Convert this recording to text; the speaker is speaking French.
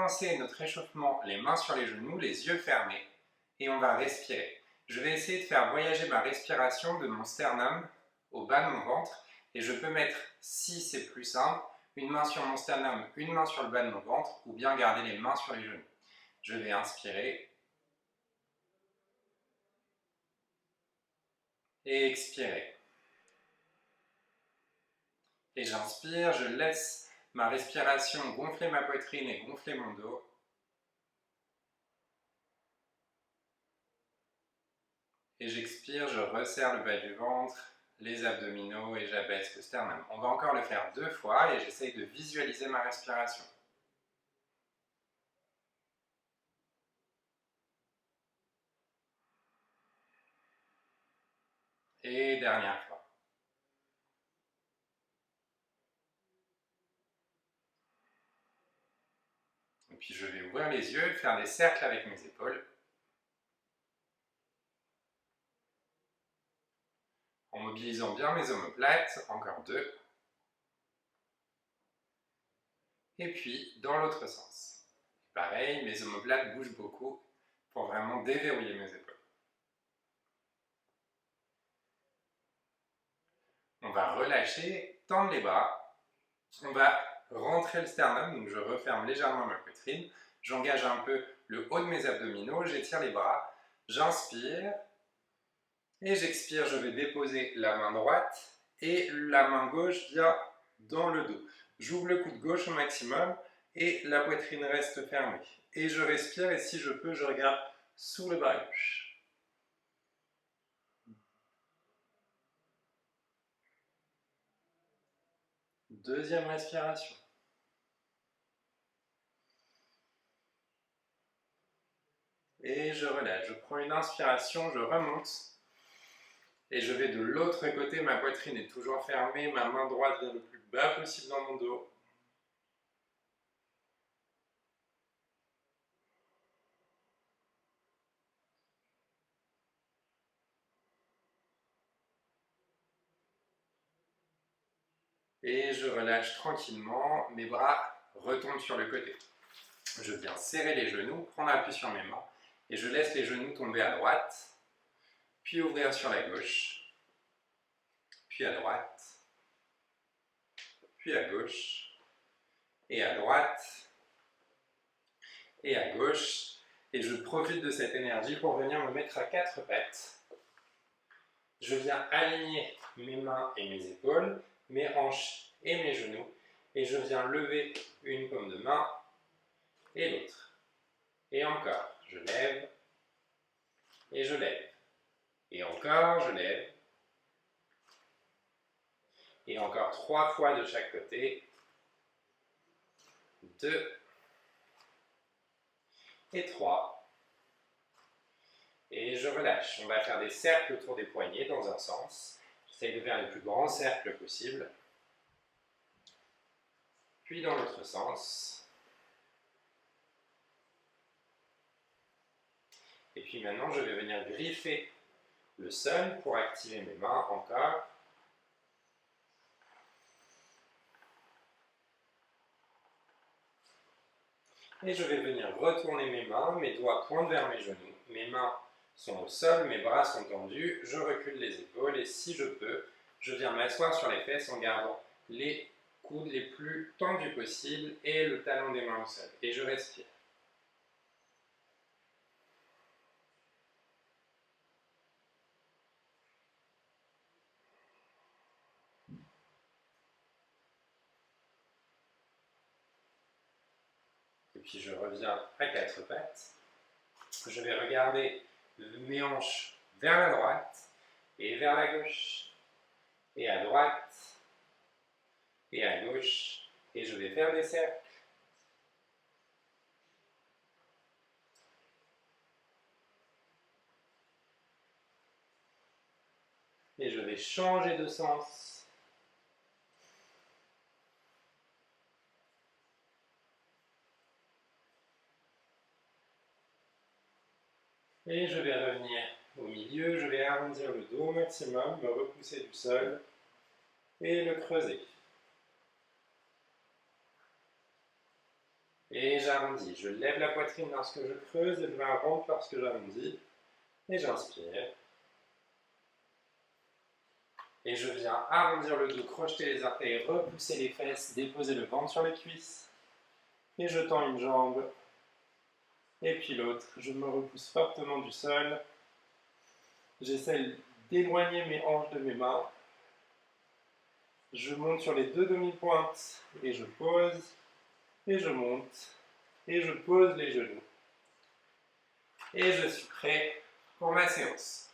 commencer notre réchauffement les mains sur les genoux, les yeux fermés, et on va respirer. Je vais essayer de faire voyager ma respiration de mon sternum au bas de mon ventre, et je peux mettre, si c'est plus simple, une main sur mon sternum, une main sur le bas de mon ventre, ou bien garder les mains sur les genoux. Je vais inspirer et expirer. Et j'inspire, je laisse ma respiration gonfler ma poitrine et gonfler mon dos. Et j'expire, je resserre le bas du ventre, les abdominaux et j'abaisse le sternum. On va encore le faire 2 fois et j'essaye de visualiser ma respiration. Et dernière fois. Et puis je vais ouvrir les yeux, faire des cercles avec mes épaules. En mobilisant bien mes omoplates, encore 2. Et puis dans l'autre sens. Pareil, mes omoplates bougent beaucoup pour vraiment déverrouiller mes épaules. On va relâcher, tendre les bras. On va rentrer le sternum, donc je referme légèrement ma poitrine. J'engage un peu le haut de mes abdominaux, j'étire les bras. J'inspire et j'expire. Je vais déposer la main droite et la main gauche vient dans le dos. J'ouvre le coude gauche au maximum et la poitrine reste fermée. Et je respire et si je peux, je regarde sous le bras gauche. Deuxième respiration. Et je relâche. Je prends une inspiration, je remonte. Et je vais de l'autre côté, ma poitrine est toujours fermée, ma main droite vient le plus bas possible dans mon dos. Et je relâche tranquillement, mes bras retombent sur le côté. Je viens serrer les genoux, prendre appui sur mes mains, et je laisse les genoux tomber à droite, puis ouvrir sur la gauche, puis à droite, puis à gauche, et à droite, et à gauche, et je profite de cette énergie pour venir me mettre à 4 pattes. Je viens aligner mes mains et mes épaules, mes hanches et mes genoux, et je viens lever une paume de main et l'autre. Et encore, je lève, et je lève. Et encore, je lève. Et encore 3 fois de chaque côté. 2 et 3. Et je relâche. On va faire des cercles autour des poignets dans un sens. J'essaye de faire les plus grands cercles possibles. Puis dans l'autre sens. Et puis maintenant, je vais venir griffer le sol pour activer mes mains encore. Et je vais venir retourner mes mains, mes doigts pointent vers mes genoux. Mes mains sont au sol, mes bras sont tendus, je recule les épaules et si je peux, je viens m'asseoir sur les fesses en gardant les coudes les plus tendus possibles et le talon des mains au sol. Et je respire. Et puis je reviens à 4 pattes. Je vais regarder mes hanches vers la droite et vers la gauche. Et à droite et à gauche. Et je vais faire des cercles. Et je vais changer de sens. Et je vais revenir au milieu, je vais arrondir le dos au maximum, me repousser du sol et le creuser. Et j'arrondis. Je lève la poitrine lorsque je creuse et je la rentre lorsque j'arrondis. Et j'inspire. Et je viens arrondir le dos, crocheter les orteils, repousser les fesses, déposer le ventre sur les cuisses. Et je tends une jambe. Et puis l'autre. Je me repousse fortement du sol. J'essaie d'éloigner mes hanches de mes mains. Je monte sur les deux demi-pointes et je pose. Et je monte. Et je pose les genoux. Et je suis prêt pour ma séance.